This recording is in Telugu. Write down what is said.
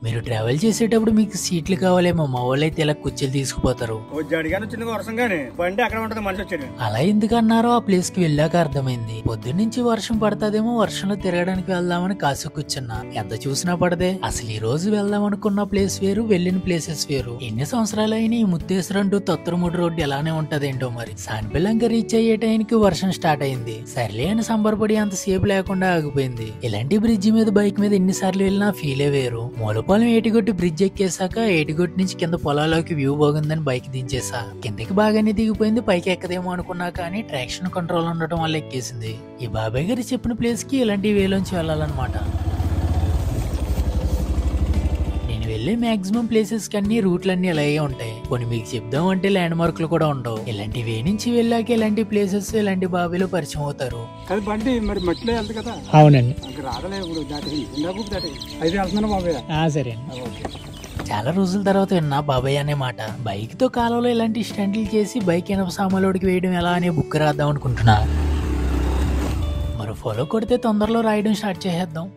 మీరు ట్రావెల్ చేసేటప్పుడు మీకు సీట్లు కావాలేమో, మా వాళ్ళైతే ఇలా కుర్చీలు తీసుకుపోతారు. అలా ఎందుకన్నారో ఆ ప్లేస్ కి వెళ్ళాక అర్థమైంది. పొద్దున్నుంచి వర్షం పడతాదేమో, వర్షంలో తిరగడానికి వెళ్దామని కాసు కూర్చున్నా. ఎంత చూసినా పడదే. అసలు ఈ రోజు వెళ్దాం అనుకున్న ప్లేస్ వేరు, వెళ్ళిన ప్లేసెస్ వేరు. ఎన్ని సంవత్సరాలైనా ఈ ముత్తేశ్వరం టు తొత్తరముడి రోడ్డు ఎలానే ఉంటదేంటో మరి. సాన్పిల్లంక రీచ్ అయ్యే టైంకి వర్షం స్టార్ట్ అయింది. సర్లే అని సంబరపడి అంతసేపు లేకుండా ఆగిపోయింది. ఇలాంటి బ్రిడ్జి మీద బైక్ మీద ఎన్నిసార్లు వెళ్ళినా ఫీలే వేరు. మూలపాలెం ఏటిగొట్టి బ్రిడ్జ్ ఎక్కేసాక ఏటిగొట్టి నుంచి కింద పొలాల్లోకి వ్యూ బాగుందని బైక్ దించేసా. కిందకి బాగానే దిగిపోయింది. పైకి ఎక్కదేమో అనుకున్నా కానీ ట్రాక్షన్ కంట్రోల్ ఉండటం వల్ల ఎక్కేసింది. ఈ బాబాయ్ గారు చెప్పిన ప్లేస్ కి ఇలాంటి వేలోంచి వెళ్ళాలన్నమాట. నేను వెళ్ళే మాక్సిమం ప్లేసెస్ కన్నీ రూట్లన్నీ అలాగే ఉంటాయి. కొన్ని మీకు చెప్దాం అంటే ల్యాండ్ మార్కులు కూడా ఉండవు. ఇలాంటి వే నుంచి వెళ్ళాక ఇలాంటి ప్లేసెస్, ఇలాంటి బాబాయ్లు పరిచయం అవుతారు. బండి మరి మట్టిలో వెళ్తుంది కదా. అవునండి, సరే. చాలా రోజుల తర్వాత విన్నా బాబాయ్ అనే మాట. బైక్ తో కాలంలో ఇలాంటి స్టంట్లు చేసి బైక్ ఇనప సామాన్లోడికి వేయడం ఎలా అనే బుక్ రాద్దాం అనుకుంటున్నా. మరో ఫాలో కొడితే తొందరలో రాయడం స్టార్ట్ చేసేద్దాం.